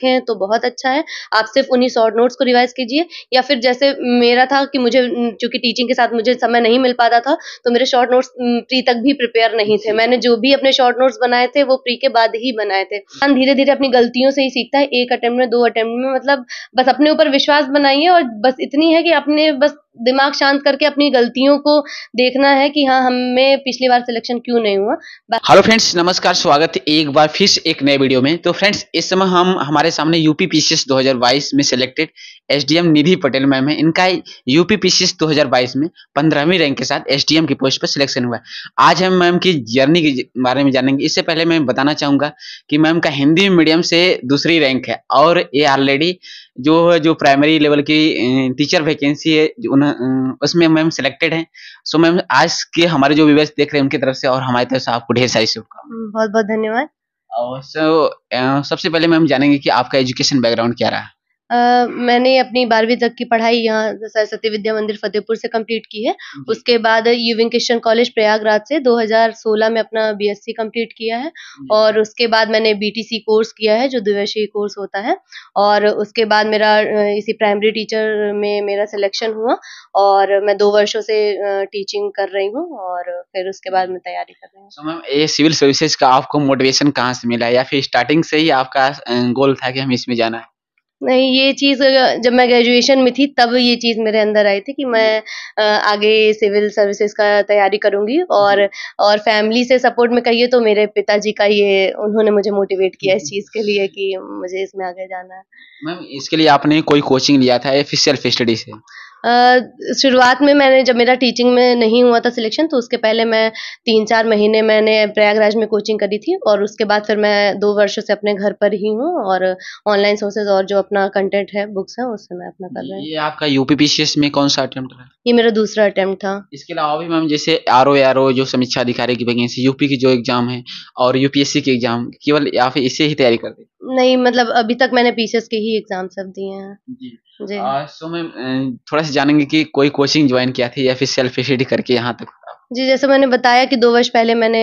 रखें तो बहुत अच्छा है। आप सिर्फ उन्हीं शॉर्ट नोट्स को रिवाइज कीजिए, या फिर जैसे मेरा था कि मुझे चूंकि टीचिंग के साथ मुझे समय नहीं मिल पाता था, तो मेरे शॉर्ट नोट्स प्री तक भी प्रिपेयर नहीं थे। मैंने जो भी अपने शॉर्ट नोट्स बनाए थे वो प्री के बाद ही बनाए थे। धीरे धीरे अपनी गलतियों से ही सीखता है, एक अटेम्प्ट में, 2 अटेम्प्ट में, मतलब बस अपने ऊपर विश्वास बनाइए और बस इतनी है कि अपने बस दिमाग शांत करके अपनी गलतियों को देखना है कि हाँ, हमें पिछली बार सिलेक्शन क्यों नहीं हुआ। हेलो फ्रेंड्स, नमस्कार। स्वागत है एक बार फिर से एक नए वीडियो में। तो फ्रेंड्स, इस समय हमारे सामने यूपी पीसीएस 2022 में सिलेक्टेड एसडीएम निधि पटेल मैम है। इनका यूपी पीसीएस 2022 में 15वीं रैंक के साथ एसडीएम की पोस्ट पर सिलेक्शन हुआ है। आज हम मैम की जर्नी के बारे में जानेंगे। इससे पहले मैं बताना चाहूंगा कि मैम का हिंदी मीडियम से दूसरी रैंक है और ये ऑलरेडी जो प्राइमरी लेवल की टीचर वैकेंसी है उसमें मैम सिलेक्टेड है। सो मैम, आज के हमारे जो व्यूअर्स देख रहे हैं उनकी तरफ से और हमारी तरफ से आपको ढेर सारी शुभकामनाएं। बहुत बहुत धन्यवाद। और सबसे पहले मैम जानेंगे कि आपका एजुकेशन बैकग्राउंड क्या रहा। मैंने अपनी 12वीं तक की पढ़ाई यहाँ सरस्वती विद्या मंदिर फतेहपुर से कंप्लीट की है। उसके बाद यूविंग क्रिश्चियन कॉलेज प्रयागराज से 2016 में अपना बीएससी कंप्लीट किया है। और उसके बाद मैंने बीटीसी कोर्स किया है, जो द्विवर्षीय कोर्स होता है। और उसके बाद मेरा इसी प्राइमरी टीचर में मेरा सिलेक्शन हुआ और मैं 2 वर्षों से टीचिंग कर रही हूँ और फिर उसके बाद मैं तैयारी कर रही हूँ। सो मैम, ये सिविल सर्विसेज का आपको मोटिवेशन कहाँ से मिला, या फिर स्टार्टिंग से ही आपका गोल था कि हम इसमें जाना है? नहीं, ये चीज़ जब मैं ग्रेजुएशन में थी तब ये चीज़ मेरे अंदर आई थी कि मैं आगे सिविल सर्विसेज का तैयारी करूँगी। और फैमिली से सपोर्ट में कहिए तो मेरे पिताजी का ये उन्होंने मुझे मोटिवेट किया इस चीज़ के लिए कि मुझे इसमें आगे जाना है। मैम, इसके लिए आपने कोई कोचिंग लिया था या फिर सेल्फ स्टडी से? शुरुआत में मैंने जब मेरा टीचिंग में नहीं हुआ था सिलेक्शन, तो उसके पहले मैं 3-4 महीने मैंने प्रयागराज में कोचिंग करी थी और उसके बाद फिर मैं 2 वर्षों से अपने घर पर ही हूँ और ऑनलाइन सोर्सेज और जो अपना कंटेंट है, बुक्स हैं, उससे मैं अपना कर रही हूँ। ये आपका यूपी पीसीएस में कौन सा अटेम्प्ट रहा? ये मेरा दूसरा अटेम्प्ट था। इसके अलावा भी मैम, जैसे आरओ जो समीक्षा अधिकारी की वैकेंसी, यूपी की जो एग्जाम है और यूपीएससी की एग्जाम, केवल या फिर इससे ही तैयारी करते? नहीं, मतलब अभी तक मैंने पीसीएस के ही एग्जाम सब दिए हैं। जी। जी। सो मैम, थोड़ा सा जानेंगे कि कोई कोचिंग ज्वाइन किया थी या फिर सेल्फ स्टडी करके यहाँ तक? जी, जैसे मैंने बताया कि 2 वर्ष पहले मैंने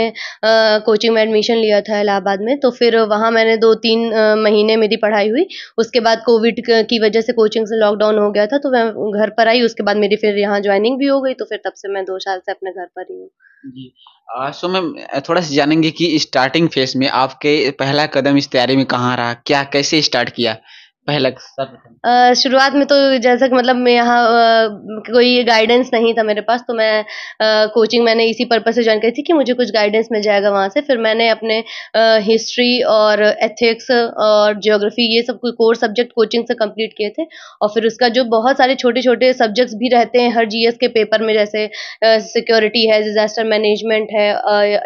कोचिंग में एडमिशन लिया था इलाहाबाद में, तो फिर वहाँ मैंने 2-3 महीने मेरी पढ़ाई हुई। उसके बाद कोविड की वजह से कोचिंग से लॉकडाउन हो गया था, तो मैं घर पर आई। उसके बाद मेरी फिर यहाँ ज्वाइनिंग भी हो गई, तो फिर तब से मैं 2 साल से अपने घर पर ही हूँ। जी। सो मैम, थोड़ा सा जानेंगे कि स्टार्टिंग फेज में आपके पहला कदम इस तैयारी में कहाँ रहा, क्या कैसे स्टार्ट किया पहला सर्वप्रथम? शुरुआत में तो जैसा कि मतलब मैं यहाँ कोई गाइडेंस नहीं था मेरे पास, तो मैं कोचिंग मैंने इसी पर्पज़ से जॉइन करी थी कि मुझे कुछ गाइडेंस मिल जाएगा वहाँ से। फिर मैंने अपने हिस्ट्री और एथिक्स और ज्योग्राफी ये सब कोर सब्जेक्ट कोचिंग से कंप्लीट किए थे। और फिर उसका जो बहुत सारे छोटे-छोटे सब्जेक्ट्स भी रहते हैं हर जीएस के पेपर में, जैसे सिक्योरिटी है, डिज़ास्टर मैनेजमेंट है,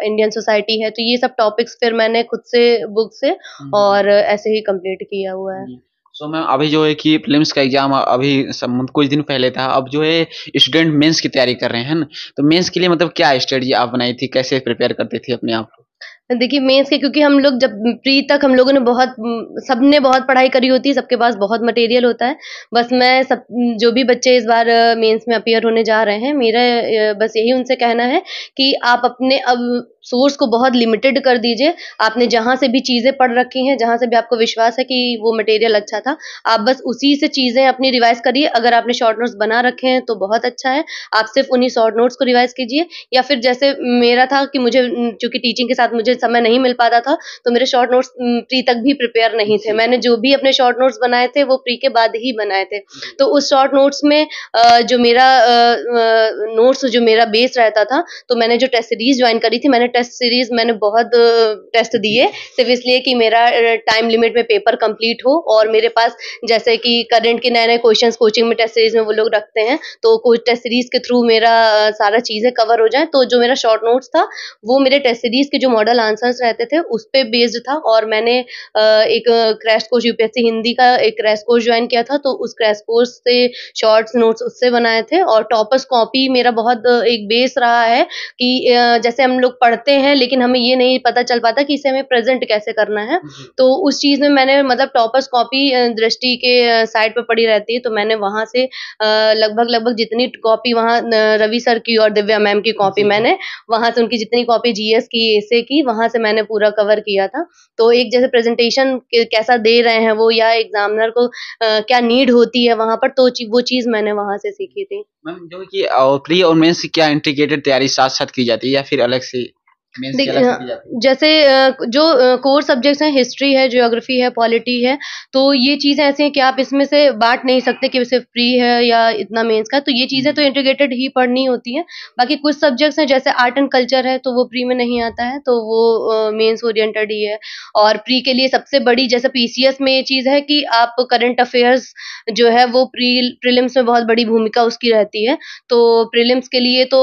इंडियन सोसाइटी है, तो ये सब टॉपिक्स फिर मैंने खुद से बुक से और ऐसे ही कंप्लीट किया हुआ है। सो मैम, अभी जो है कि प्रीलिम्स का एग्जाम अभी कुछ दिन पहले था, अब जो है स्टूडेंट मेंस की तैयारी कर रहे हैं ना, तो मेंस के लिए मतलब क्या स्ट्रेटजी आप बनाई थी, कैसे प्रिपेयर करते थे अपने आप को? देखिए, मेंस के क्योंकि हम लोग जब प्री तक हम लोगों ने सबने बहुत पढ़ाई करी होती है, सबके पास बहुत मटेरियल होता है। बस मैं जो भी बच्चे इस बार मेंस में अपीयर होने जा रहे हैं, मेरा बस यही उनसे कहना है कि आप अपने अब सोर्स को बहुत लिमिटेड कर दीजिए। आपने जहाँ से भी चीज़ें पढ़ रखी हैं, जहाँ से भी आपको विश्वास है कि वो मटेरियल अच्छा था, आप बस उसी से चीज़ें अपनी रिवाइज़ करिए। अगर आपने शॉर्ट नोट्स बना रखे हैं, तो बहुत अच्छा है। आप सिर्फ़ उन्हीं शॉर्ट नोट्स को रिवाइज़ कीजिए, या फिर जैसे मेरा था कि मुझे चूँकि टीचिंग के साथ मुझे समय नहीं मिल पाता था, तो मेरे शॉर्ट नोट्स प्री तक भी प्रिपेयर नहीं थे। मैंने जो भी अपने शॉर्ट नोट्स बनाए थे, वो प्री के बाद ही बनाए थे। तो उस शॉर्ट नोट्स में जो मेरा नोट्स जो मेरा बेस रहता था, तो मैंने जो टेस्ट सीरीज़ जॉइन करी थी, मैंने टेस्ट सीरीज़ मैंने बहुत टेस्ट दिए, सिर्फ़ इसलिए कि मेरा टाइम लिमिट में पेपर कंप्लीट हो और मेरे पास जैसे कि करंट के नए-नए क्वेश्चंस कोचिंग में टेस्ट सीरीज़ में वो लोग रखते हैं, तो कोई टेस्ट सीरीज़ के थ्रू मेरा सारा चीज़ें कवर हो जाएँ। तो जो मेरा शॉर्ट नोट्स था, वो मेरे टेस्ट सीरीज़ के जो मॉडल आंसर्स रहते थे, उस पे बेस्ड था। और मैंने एक क्रैश कोर्स यूपीएससी हिंदी का एक क्रैश कोर्स जॉइन किया था, तो उस क्रैश कोर्स से शॉर्ट्स नोट्स उससे बनाए थे। और टॉपर्स कॉपी मेरा बहुत एक बेस रहा है कि जैसे हम लोग पढ़ते पढ़ते हैं लेकिन हमें ये नहीं पता चल पाता कि इसे हमें प्रेज़ेंट कैसे करना है। जी। तो उस चीज़ में मैंने मतलब टॉपर्स कॉपी दृष्टि के साइट पे पड़ी रहती है, तो मैंने वहाँ से लगभग जितनी कॉपी वहाँ रवि सर की और दिव्या मैम की कॉपी जी। मैंने वहाँ से उनकी जितनी कॉपी जीएस की, एसे की, वहाँ से मैंने पूरा कवर किया था। तो एक जैसे प्रेज़ेंटेशन कैसा दे रहे हैं वो या एग्ज़ामिनर को क्या नीड होती है वहाँ पर, तो वो चीज़ मैंने वहाँ से सीखी थी। मैम जो कि प्री और मेंस की क्या इंटीग्रेटेड तैयारी साथ-साथ की जाती है या फिर अलग से मेंस की अलग से की जाती है? जैसे जो कोर सब्जेक्ट्स हैं, हिस्ट्री है, ज्योग्राफी है, पॉलिटी है, तो ये चीज़ें ऐसी हैं कि आप इसमें से बाँट नहीं सकते कि सिर्फ़ प्री है या इतना मेंस का, तो ये चीज़ें तो इंटीग्रेटेड ही पढ़नी होती हैं। बाकी कुछ सब्जेक्ट्स हैं जैसे आर्ट एंड कल्चर है, तो वो प्री में नहीं आता है, तो वो मेंस ओरिएंटेड ही है। और प्री के लिए सबसे बड़ी जैसे पीसीएस में ये चीज़ है कि आप करंट अफ़ेयर्स जो है वो प्रीलिम्स में बहुत बड़ी भूमिका उसकी रहती है। तो प्रीलिम्स के लिए तो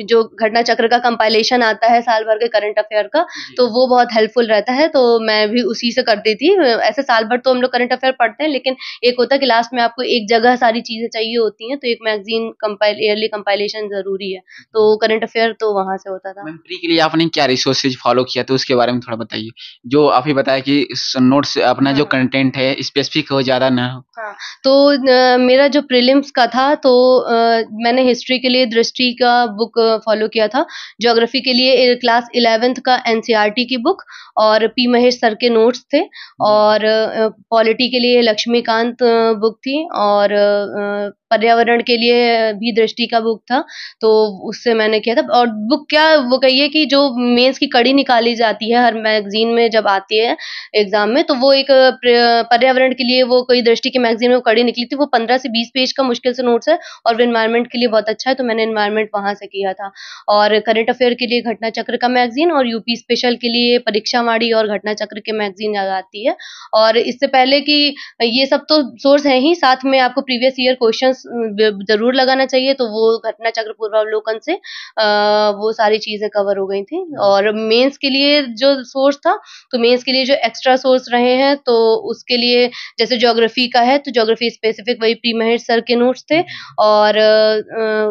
जो घटना चक्र का कंपाइलेशन आता है साल भर के करंट अफेयर का, तो वो बहुत हेल्पफुल रहता है, तो मैं भी उसी से करती थी। ऐसे साल भर तो हम लोग करंट अफेयर पढ़ते हैं, लेकिन एक होता है कि लास्ट में आपको एक जगह सारी चीज़ें चाहिए होती हैं, तो एक मैगज़ीन ईयरली कंपाइलेशन ज़रूरी है। तो करंट अफेयर तो वहाँ से होता था। मैम प्री के लिए आपने क्या रिसोर्सेज फॉलो किया तो उसके बारे में थोड़ा बताइए? जो आप ही बताया कि नोट्स अपना जो हाँ। कंटेंट है स्पेसिफिक हो, ज़्यादा ना हो। हाँ, तो मेरा जो प्रीलिम्स का था तो मैंने हिस्ट्री के लिए दृष्टि का बुक फ़ॉलो किया था। ज्योग्राफ़ी के लिए क्लास 11th का एनसीईआरटी की बुक और पी महेश सर के नोट्स थे और पॉलिटी के लिए लक्ष्मीकांत बुक थी और पर्यावरण के लिए भी दृष्टि का बुक था, तो उससे मैंने किया था और बुक क्या वो कहिए कि जो मेंस की कड़ी निकाली जाती है हर मैगज़ीन में जब आती है एग्ज़ाम में, तो वो एक पर्यावरण के लिए वो कोई दृष्टि की मैगज़ीन में कड़ी निकली थी, वो 15 से 20 पेज का मुश्किल से नोट्स है और वो एनवायरनमेंट के लिए बहुत अच्छा है, तो मैंने एनवायरनमेंट वहाँ से किया था। और करंट अफ़ेयर के लिए घटना चक्र का मैगज़ीन और यूपी स्पेशल के लिए परीक्षावाड़ी और घटना चक्र के मैगज़ीन आती है। और इससे पहले कि ये सब तो सोर्स हैं ही, साथ में आपको प्रीवियस ईयर क्वेश्चंस ज़रूर लगाना चाहिए, तो वो घटना चक्र पूर्वावलोकन से वो सारी चीज़ें कवर हो गई थी। और मेंस के लिए जो सोर्स था, तो मेंस के लिए जो एक्स्ट्रा सोर्स रहे हैं, तो उसके लिए जैसे ज्योग्राफी का है, तो ज्योग्राफी स्पेसिफिक वही पी महेश सर के नोट्स थे और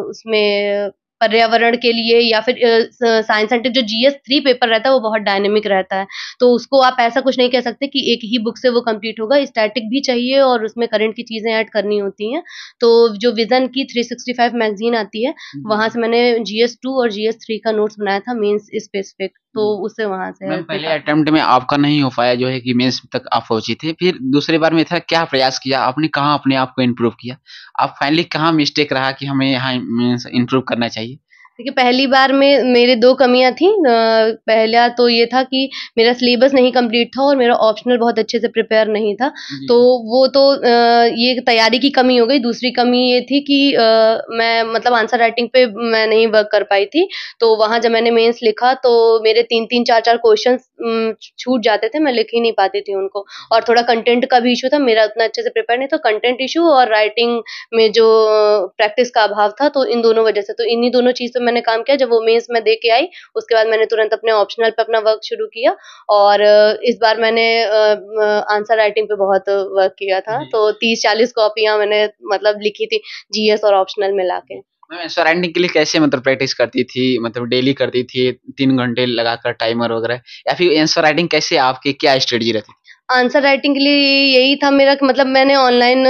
उसमें पर्यावरण के लिए या फिर साइंस सेंटर जो जीएस 3 पेपर रहता है, वो बहुत डायनामिक रहता है। तो उसको आप ऐसा कुछ नहीं कह सकते कि एक ही बुक से वो कंप्लीट होगा, स्टैटिक भी चाहिए और उसमें करंट की चीज़ें ऐड करनी होती हैं। तो जो विज़न की 365 मैगज़ीन आती है, वहाँ से मैंने जीएस 2 और जीएस 3 का नोट्स बनाया था मेंस स्पेसिफिक, तो उससे वहाँ से मैम हेल्प पहले मिला। अटेम्प्ट में आपका नहीं हो पाया जो है कि मेंस तक आप पहुँची थी। फिर दूसरी बार में था क्या प्रयास किया? आपने कहाँ अपने आप को इम्प्रूव किया? आप फाइनली कहाँ मिस्टेक रहा कि हमें यहाँ मीन्स इम्प्रूव करना चाहिए? देखिए, पहली बार में मेरे 2 कमियाँ थीं। पहला तो ये था कि मेरा सिलेबस नहीं कंप्लीट था और मेरा ऑप्शनल बहुत अच्छे से प्रिपेयर नहीं था। जी। तो वो तो ये तैयारी की कमी हो गई। दूसरी कमी ये थी कि मैं मतलब आंसर राइटिंग पे मैं नहीं वर्क कर पाई थी। तो वहाँ जब मैंने मेंस लिखा तो मेरे 3-3 4-4 क्वेश्चन्स छूट जाते थे, मैं लिख ही नहीं पाती थी उनको। और थोड़ा कंटेंट का भी इश्यू था, मेरा उतना अच्छे से प्रिपेयर नहीं था। कंटेंट इश्यू और राइटिंग में जो प्रैक्टिस का अभाव था, तो इन दोनों वजह से। तो इन्हीं दोनों चीज़ पे मैंने काम किया। जब वो मेंस मैं दे के आई, उसके बाद मैंने तुरंत अपने ऑप्शनल पे अपना वर्क शुरू किया और इस बार मैंने आंसर राइटिंग पे बहुत वर्क किया था। जी। तो 30-40 कॉपियाँ मैंने मतलब लिखी थी जीएस और ऑप्शनल मिला के। मैम आंसर राइटिंग के लिए कैसे मतलब प्रैक्टिस करती थी? मतलब डेली करती थी 3 घंटे लगाकर टाइमर वगैरह या फिर आंसर राइटिंग कैसे आपकी क्या स्ट्रेटजी रहती थी? आंसर राइटिंग के लिए यही था मेरा कि मतलब मैंने ऑनलाइन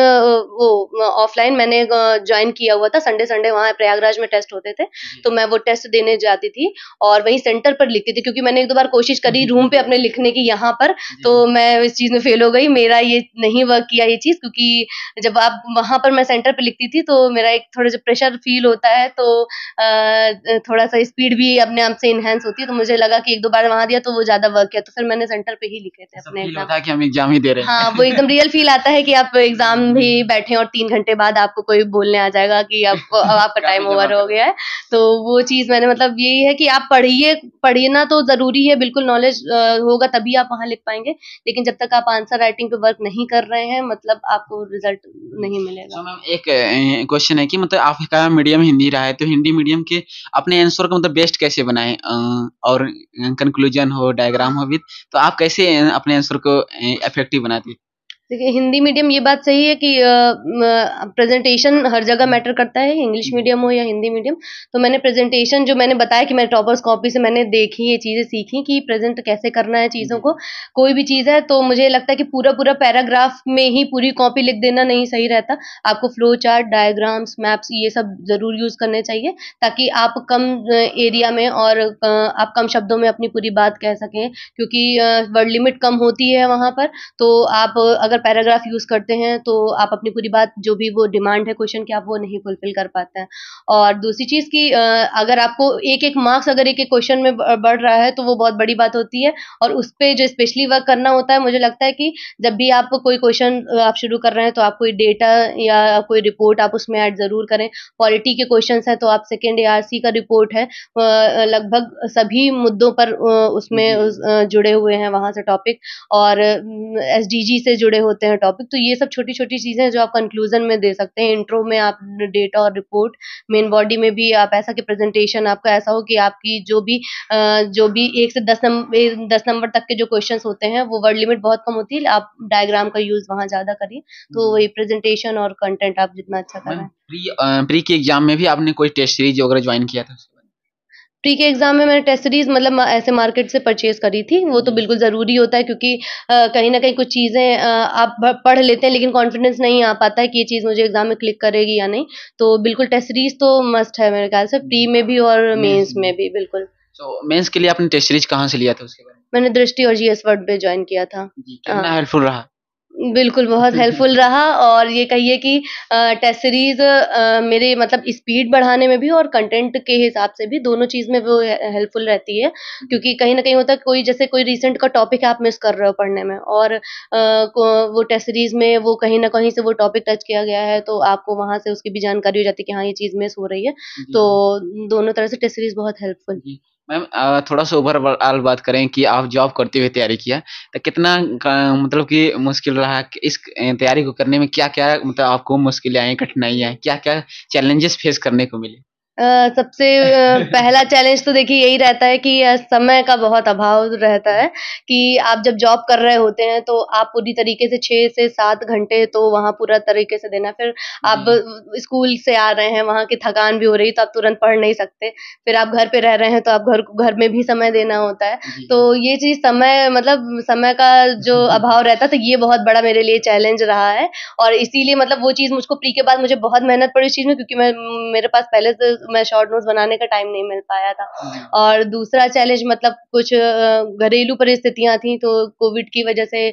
ऑफलाइन मैंने जॉइन किया हुआ था। संडे-संडे वहाँ प्रयागराज में टेस्ट होते थे, तो मैं वो टेस्ट देने जाती थी और वहीं सेंटर पर लिखती थी क्योंकि मैंने 1-2 बार कोशिश करी रूम पे अपने लिखने की यहाँ पर, तो मैं इस चीज़ में फेल हो गई। मेरा ये नहीं वर्क किया ये चीज़ क्योंकि जब आप वहाँ पर मैं सेंटर पे लिखती थी, तो मेरा एक थोड़ा जो प्रेशर फ़ील होता है, तो थोड़ा-सा स्पीड भी अपने आप से एनहांस होती है, तो मुझे लगा कि 1-2 बार वहाँ दिया, तो वो ज़्यादा वर्क किया, तो फिर मैंने सेंटर पे ही लिखे थे ऐसा अपने फ़ील एग्ज़ाम। होता है कि हम एग्ज़ाम ही दे रहे हाँ, हैं। वो एकदम रियल फ़ील आता है कि आप एग्ज़ाम भी बैठे हैं और 3 घंटे बाद आपको कोई बोलने आ जाएगा कि अब आपका टाइम काफ़ी जमा ओवर हो करो। गया है। तो वो चीज़ मैंने मतलब यही है कि आप पढ़ना तो ज़रूरी है, बिल्कुल नॉलेज होगा तभी आप वहाँ लिख पाएँगे। लेकिन जब तक आप आंसर राइटिंग पे वर्क नहीं कर रहे हैं, मतलब आपको रिज़ल्ट नहीं मिलेगा। सो मैम एक क्वेश्चन है कि मतलब आपका मीडियम हिंदी रहा है, तो हिंदी मीडियम के अपने आंसर को मतलब बेस्ट कैसे बनाएँ? और कंक्लूजन हो, डायग्राम हो विद तो आप कैसे अपने आंसर को इफेक्टिव बनाती हैं? देखिए, हिंदी मीडियम ये बात सही है कि प्रेज़ेंटेशन हर जगह मैटर करता है, इंग्लिश मीडियम हो या हिंदी मीडियम। तो मैंने प्रेज़ेंटेशन जो मैंने बताया कि मैं टॉपर्स कॉपी से मैंने देखी, ये चीज़ें सीखी कि प्रेज़ेंट कैसे करना है चीज़ों जी। को। कोई भी चीज़ है तो मुझे लगता है कि पूरा-पूरा पैराग्राफ में ही पूरी कॉपी लिख देना नहीं सही रहता। आपको फ्लो चार्ट, डायग्राम्स, मैप्स ये सब ज़रूर यूज़ करने चाहिए, ताकि आप कम एरिया में और आप कम शब्दों में अपनी पूरी बात कह सकें, क्योंकि वर्ड लिमिट कम होती है वहाँ पर। तो आप अगर पैराग्राफ यूज़ करते हैं तो आप अपनी पूरी बात जो भी वो डिमांड है क्वेश्चन की आप वो नहीं फुलफिल कर पाते हैं। और दूसरी चीज़ कि अगर आपको एक-एक मार्क्स अगर एक-एक क्वेश्चन में बढ़ रहा है तो वो बहुत बड़ी बात होती है, और उस पे जो स्पेशली वर्क करना होता है, मुझे लगता है कि जब भी आप कोई क्वेश्चन आप शुरू कर रहे हैं तो आप कोई डेटा या कोई रिपोर्ट आप उसमें ऐड ज़रूर करें। पॉलिटी के क्वेश्चंस हैं तो आप सेकंड एआरसी का रिपोर्ट है, लगभग सभी मुद्दों पर उसमें जी। जुड़े हुए हैं वहाँ से टॉपिक, और एसडीजी से जुड़े होते हैं टॉपिक। तो ये सब छोटी-छोटी चीज़ें हैं जो आप कंक्लूज़न में दे सकते हैं। इंट्रो में आप डेटा और रिपोर्ट, मेन बॉडी में भी आप ऐसा कि प्रेज़ेंटेशन आपका ऐसा हो कि आपकी जो भी 1 से 10 नंबर तक के जो क्वेश्चन्स होते हैं, वो वर्ड लिमिट बहुत कम होती है, आप डायग्राम का यूज़ वहाँ ज़्यादा करिए। तो जी। वही प्रेज़ेंटेशन और कंटेंट आप जितना अच्छा कर रहे मैम हैं। प्री के एग्ज़ाम में भी आपने कोई टेस्ट सीरीज़ वगैरह जॉइन किया था? प्री के एग्ज़ाम में मैंने टेस्ट सीरीज़ मतलब ऐसे मार्केट से परचेज़ करी थी। वो तो जी। बिल्कुल ज़रूरी होता है, क्योंकि कहीं न कहीं कुछ चीज़ें आप पढ़ लेते हैं लेकिन कॉन्फिडेंस नहीं आ पाता है कि ये चीज़ मुझे एग्ज़ाम में क्लिक करेगी या नहीं। तो बिल्कुल टेस्ट सीरीज़ तो मस्ट है मेरे ख़्याल से, प्री जी। में भी और मेंस मेंस में। में भी बिल्कुल। मेंस के लिए आपने टेस्ट सीरीज़ कहाँ से लिया था उसके बारे में? मैंने दृष्टि और जीएस वर्ड पे जॉइन किया था। जी, हाँ। कितना हेल्पफुल रहा? बिल्कुल, बहुत हेल्पफुल रहा, और ये कहिए कि टेस्ट सीरीज़ मेरे मतलब स्पीड बढ़ाने में भी और कंटेंट के हिसाब से भी, दोनों चीज़ में वो हेल्पफुल रहती है। जी। क्योंकि कहीं न कहीं होता है कोई जैसे कोई रिसेंट का टॉपिक आप मिस कर रहे हो पढ़ने में, और को वो टेस्ट सीरीज़ में वो कहीं न कहीं से वो टॉपिक टच किया गया है, तो आपको वहाँ से उसकी भी जानकारी हो जाती है कि हाँ, ये चीज़ मिस हो रही है। जी, तो जी। दोनों तरह से टेस्ट सीरीज़ बहुत हेल्पफुल। जी। मैम थोड़ा-सा ओवरऑल बात करें कि आप जॉब करते हुए तैयारी किया, तो कितना क मतलब कि मुश्किल रहा कि इस तैयारी को करने में क्या-क्या मतलब आपको मुश्किलें आई, कठिनाई आई, क्या-क्या चैलेंजेस फेस करने को मिले? सबसे पहला चैलेंज तो देखिए यही रहता है कि समय का बहुत अभाव रहता है, कि आप जब जॉब कर रहे होते हैं तो आप पूरी तरीके से 6 से 7 घंटे तो वहाँ पूरा तरीके से देना है। फिर आप जी। स्कूल से आ रहे हैं, वहाँ की थकान भी हो रही है तो आप तुरंत पढ़ नहीं सकते। फिर आप घर पे रह रहे हैं तो आप घर में भी समय देना होता है। जी, तो हाँ। ये चीज़ समय मतलब समय का जो अभाव रहता है, तो ये बहुत बड़ा मेरे लिए चैलेंज रहा है, और इसीलिए मतलब वो चीज़ मुझको प्री के बाद मुझे बहुत मेहनत पड़ी उस चीज़ में, क्योंकि मेरे पास पहले से मैं शॉर्ट नोट्स बनाने का टाइम नहीं मिल पाया था। जी। और दूसरा चैलेंज मतलब कुछ घरेलू परिस्थितियाँ थी, तो कोविड की वजह से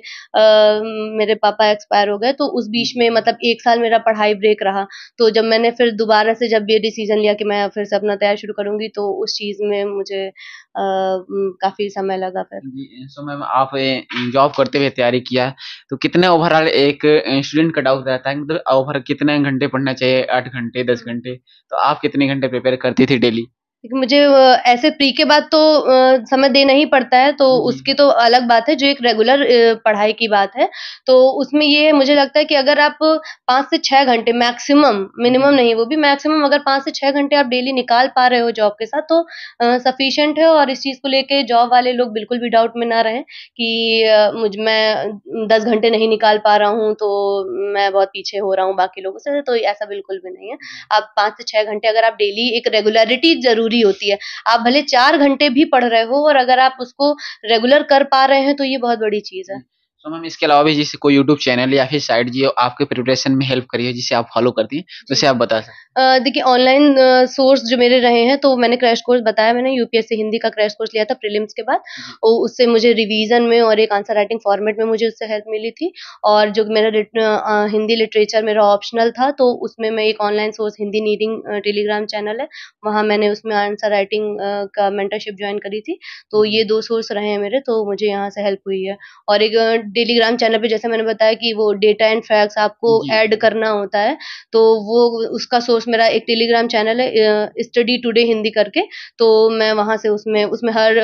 मेरे पापा एक्सपायर हो गए, तो उस बीच जी। में मतलब 1 साल मेरा पढ़ाई ब्रेक रहा। तो जब मैंने फिर दोबारा से जब ये डिसीज़न लिया कि मैं फिर से अपना तैयारी शुरू करूँगी, तो उस चीज़ में मुझे काफ़ी समय लगा फिर। जी, सो मैम आप जॉब करते हुए तैयारी किया, तो कितने ओवरऑल एक स्टूडेंट का डाउट रहता है मतलब ओवर कितने घंटे पढ़ना चाहिए 8 घंटे, 10 घंटे, तो आप कितने घंटे प्रिपेयर करती थी डेली? देखिए, मुझे ऐसे प्री के बाद तो समय देना ही पड़ता है, तो जी। उसकी तो अलग बात है, जो एक रेगुलर पढ़ाई की बात है। तो उसमें ये मुझे लगता है कि अगर आप 5 से 6 घंटे मैक्सिमम, जी। मिनिमम नहीं, वो भी मैक्सिमम अगर 5 से 6 घंटे आप डेली निकाल पा रहे हो जॉब के साथ, तो सफिशिएंट है, और इस चीज़ को लेके जॉब वाले लोग बिल्कुल भी डाउट में ना रहें कि मैं 10 घंटे नहीं निकाल पा रहा हूँ, तो मैं बहुत पीछे हो रहा हूँ बाकी लोगों से, तो ऐसा बिल्कुल भी नहीं है। जी। आप 5 से 6 घंटे अगर आप डेली, एक रेगुलैरिटी ज़रूरी होती है। आप भले 4 घंटे भी पढ़ रहे हो, और अगर आप उसको रेगुलर कर पा रहे हैं, तो ये बहुत बड़ी चीज़ है। जी। तो मैम इसके अलावा भी जैसे कोई यूट्यूब चैनल या फिर साइट जो आपके प्रिपरेशन में हेल्प करी है, जिसे आप फॉलो करती हैं, तो जी। उसे आप बता सकते हैं? देखिए, ऑनलाइन सोर्स जो मेरे रहे हैं, तो मैंने क्रैश कोर्स बताया, मैंने यूपीएससी हिंदी का क्रैश कोर्स लिया था प्रीलिम्स के बाद। जी। उससे मुझे रिवीज़न में और एक आंसर राइटिंग फॉर्मेट में मुझे उससे हेल्प मिली थी, और जो मेरा हिंदी लिटरेचर मेरा ऑप्शनल था, तो उसमें मैं एक ऑनलाइन सोर्स हिंदी नीडिंग टेलीग्राम चैनल है, वहाँ मैंने उसमें आंसर राइटिंग का मेंटरशिप जॉइन करी थी। तो जी। ये 2 सोर्स रहे हैं मेरे, तो मुझे यहाँ से हेल्प हुई है। और एक टेलीग्राम चैनल पे जैसे मैंने बताया कि वो डेटा एंड फैक्ट्स आपको जी। ऐड करना होता है, तो वो उसका सोर्स मेरा एक टेलीग्राम चैनल है, स्टडी टुडे हिंदी करके। तो मैं वहाँ से उसमें उसमें हर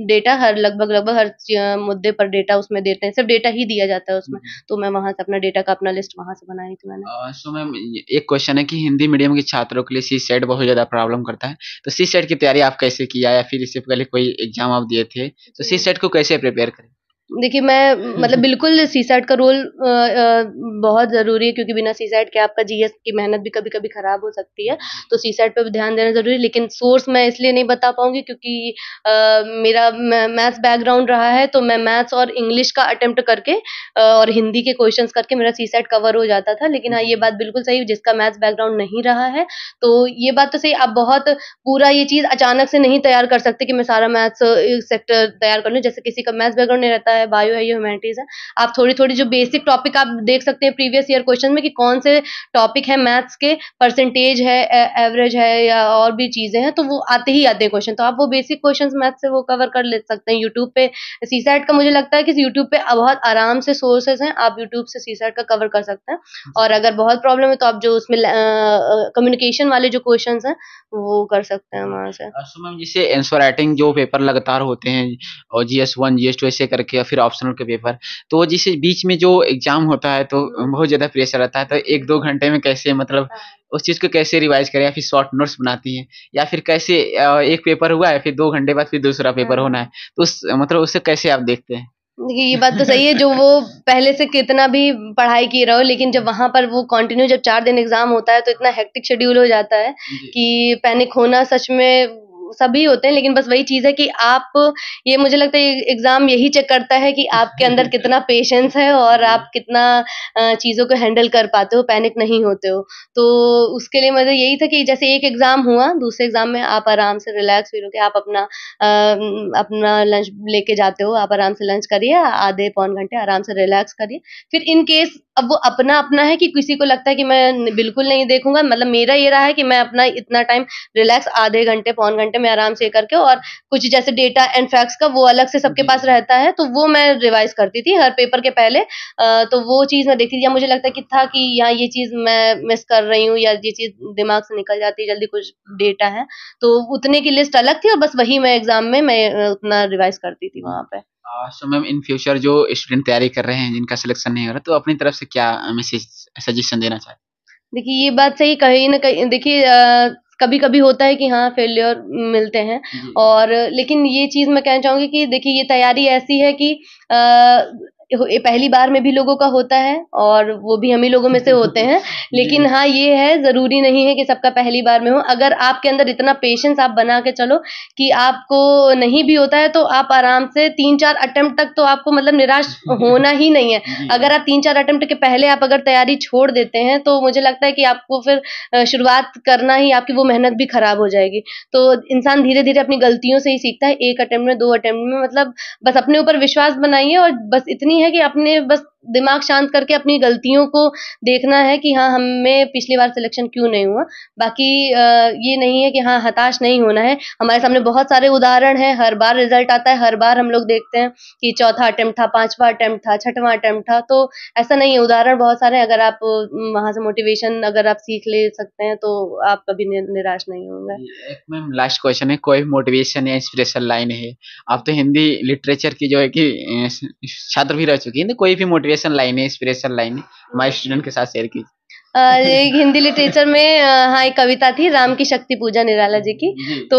डेटा, हर लगभग हर मुद्दे पर डेटा उसमें देते हैं, सिर्फ़ डेटा ही दिया जाता है उसमें। जी। तो मैं वहाँ से अपना डेटा का अपना लिस्ट वहाँ से बनाई थी मैंने। सो मैम एक क्वेश्चन है कि हिंदी मीडियम के छात्रों के लिए सी-सेट बहुत ज़्यादा प्रॉब्लम करता है। तो सी-सेट की तैयारी आप कैसे किया या फिर इससे पहले कोई एग्ज़ाम आप दिए थे? तो जी। सी-सेट को कैसे प्रिपेयर करें? देखिए, मैं मतलब बिल्कुल सीसैट का रोल बहुत ज़रूरी है, क्योंकि बिना सीसैट के आपका जीएस की मेहनत भी कभी-कभी खराब हो सकती है, तो सीसैट पे भी ध्यान देना ज़रूरी है। लेकिन सोर्स मैं इसलिए नहीं बता पाऊँगी, क्योंकि मेरा मैथ्स बैकग्राउंड रहा है, तो मैं मैथ्स और इंग्लिश का अटेम्प्ट करके और हिंदी के क्वेश्चंस करके मेरा सीसैट कवर हो जाता था। लेकिन हाँ, ये बात बिल्कुल सही है, जिसका मैथ्स बैकग्राउंड नहीं रहा है, तो ये बात तो सही, आप बहुत पूरा ये चीज़ अचानक से नहीं तैयार कर सकते कि मैं सारा मैथ्स सेक्टर तैयार कर लूँ। जैसे किसी का मैथ्स बैकग्राउंड नहीं रहता है, बायो है या ह्यूमैनिटीज़ है, आप थोड़ी-थोड़ी जो बेसिक टॉपिक आप देख सकते हैं प्रीवियस ईयर क्वेश्चन में कि कौन से टॉपिक है मैथ्स के, परसेंटेज है, एवरेज है या और भी चीज़ें हैं, तो वो आते ही आते हैं क्वेश्चन। तो आप वो बेसिक क्वेश्चंस मैथ्स से वो कवर कर ले सकते हैं। यूट्यूब पे सीसैट का मुझे लगता है कि यूट्यूब पे बहुत आराम से सोर्सेज़ हैं, आप यूट्यूब से सीसैट का कवर कर सकते हैं। और अगर बहुत प्रॉब्लम है तो आप जो उसमें कम्युनिकेशन वाले जो क्वेश्चंस हैं, वो कर सकते हैं वहाँ से। सो मैम जैसे आंसर राइटिंग जो पेपर लगातार होते हैं और जीएस 1 जीएस 2 ऐसे करके या फिर ऑप्शनल के पेपर, तो जैसे बीच में जो एग्जाम होता है तो बहुत ज़्यादा प्रेशर रहता है, तो 1-2 घंटे में कैसे मतलब उस चीज़ को कैसे रिवाइज करें, या फिर शॉर्ट नोट्स बनाती हैं, या फिर कैसे एक पेपर हुआ है फिर 2 घंटे बाद फिर दूसरा पेपर होना है, तो उस मतलब उससे कैसे आप देखते हैं? देखिए, ये बात तो सही है, जो वो पहले से कितना भी पढ़ाई किए रहो, लेकिन जब वहाँ पर वो कंटिन्यू जब 4 दिन एग्ज़ाम होता है, तो इतना हेक्टिक शेड्यूल हो जाता है जी। कि पैनिक होना सच में सभी होते हैं। लेकिन बस वही चीज़ है कि आप, ये मुझे लगता है एग्ज़ाम यही चेक करता है कि आपके अंदर कितना पेशेंस है और आप कितना चीज़ों को हैंडल कर पाते हो, पैनिक नहीं होते हो। तो उसके लिए मतलब यही था कि जैसे एक एग्ज़ाम हुआ, दूसरे एग्ज़ाम में आप आराम से रिलैक्स फ़ील होके आप अपना लंच लेके जाते हो, आप आराम से लंच करिए, आधे पौन घंटे आराम से रिलैक्स करिए। फिर इन केस अब वो अपना-अपना है कि किसी को लगता है कि मैं बिल्कुल नहीं देखूँगा, मतलब मेरा ये रहा है कि मैं अपना इतना टाइम रिलैक्स आधे घंटे, पौन घंटे में आराम से करके, और कुछ जैसे डेटा एंड फैक्ट्स का वो अलग से सबके पास रहता है, तो वो मैं रिवाइज़ करती थी हर पेपर के पहले। तो वो चीज़ मैं देखती थी, या मुझे लगता है कि यहाँ ये चीज़ मैं मिस कर रही हूँ, या ये चीज़ दिमाग से निकल जाती है जल्दी, कुछ डेटा है, तो उतने की लिस्ट अलग थी और बस वही मैं एग्ज़ाम में मैं अपना रिवाइज़ करती थी वहाँ पे। सो मैम इन फ्यूचर जो स्टूडेंट तैयारी कर रहे हैं जिनका सिलेक्शन नहीं हो रहा, तो अपनी तरफ से क्या मैसेज सजेशन देना चाहते देखिए, ये बात सही, कहीं न कहीं देखिए कभी-कभी होता है कि हाँ, फेल्योर मिलते हैं, जी। और लेकिन ये चीज़ मैं कहना चाहूँगी कि देखिए, ये तैयारी ऐसी है कि ये पहली बार में भी लोगों का होता है और वो भी हम ही लोगों में से होते हैं। लेकिन हाँ, ये है, ज़रूरी नहीं है कि सबका पहली बार में हो। अगर आपके अंदर इतना पेशेंस आप बना के चलो कि आपको नहीं भी होता है, तो आप आराम से 3-4 अटेम्प्ट तक तो आपको मतलब निराश होना ही नहीं है। अगर आप 3-4 अटेम्प्ट के पहले आप अगर तैयारी छोड़ देते हैं, तो मुझे लगता है कि आपको फिर शुरुआत करना ही, आपकी वो मेहनत भी खराब हो जाएगी। तो इंसान धीरे-धीरे अपनी गलतियों से ही सीखता है, 1 अटेम्प्ट में, 2 अटेम्प्ट में, मतलब बस अपने ऊपर विश्वास बनाइए, और बस इतनी है कि अपने बस दिमाग शांत करके अपनी गलतियों को देखना है कि हाँ, हमें पिछली बार सिलेक्शन क्यों नहीं हुआ। बाकी ये नहीं है कि हाँ, हताश नहीं होना है। हमारे सामने बहुत सारे उदाहरण हैं, हर बार रिज़ल्ट आता है, हर बार हम लोग देखते हैं कि चौथा अटेम्प्ट था, 5वां अटेम्प्ट था, 6वां अटेम्प्ट था, तो ऐसा नहीं है, उदाहरण बहुत सारे हैं। अगर आप वहाँ से मोटिवेशन अगर आप सीख ले सकते हैं, तो आप कभी निराश नहीं होंगे। हैं? एक मैम लास्ट क्वेश्चन है, कोई मोटिवेशन या इंस्पिरेशन लाइन है? आप तो हिंदी लिटरेचर की जो है कि छात्र भी रह चुकी हैं, तो कोई भी मोटिवेशन लाइन है, इंस्पिरेशन लाइन है, हमारे स्टूडेंट के साथ शेयर कीजिए। एक हिंदी लिटरेचर में हाँ, एक कविता थी राम की शक्ति पूजा निराला जी की। जी। तो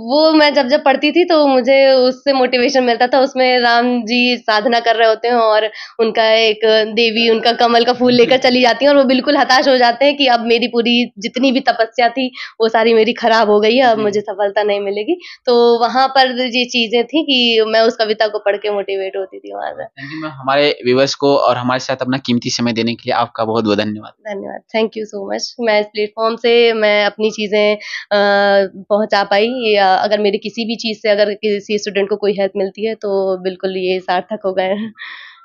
वो मैं जब पढ़ती थी, तो मुझे उससे मोटिवेशन मिलता था। उसमें राम जी साधना कर रहे होते हैं और उनका एक देवी उनका कमल का फूल लेकर चली जाती हैं, और वो बिल्कुल हताश हो जाते हैं कि अब मेरी पूरी जितनी भी तपस्या थी, वो सारी मेरी खराब हो गई है, अब मुझे सफलता नहीं मिलेगी। तो वहाँ पर ये चीज़ें थी कि मैं उस कविता को पढ़ के मोटिवेट होती थी वहाँ से। थैंक यू मैम, हमारे व्यूअर्स को और हमारे साथ अपना कीमती समय देने के लिए आपका बहुत-बहुत धन्यवाद। धन्यवाद, थैंक यू सो मच। मैं इस प्लेटफ़ॉर्म से मैं अपनी चीज़ें पहुँचा पाई, या अगर मेरी किसी भी चीज़ से अगर किसी स्टूडेंट को कोई हेल्प मिलती है, तो बिल्कुल ये सार्थक हो गए हैं।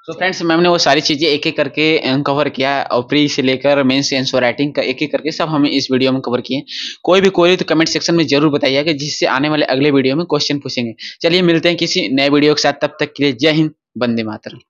तो फ्रेंड्स मैम ने वो सारी चीज़ें एक-एक करके कवर किया है और प्री से लेकर मेन से आंसर राइटिंग का एक-एक करके सब हमें इस वीडियो में कवर किए। कोई भी क्वेरी तो कमेंट सेक्शन में ज़रूर बताइएगा, जिससे आने वाले अगले वीडियो में क्वेश्चन पूछेंगे। चलिए मिलते हैं किसी नए वीडियो के साथ, तब तक के लिए जय हिंद, वंदे मातरम।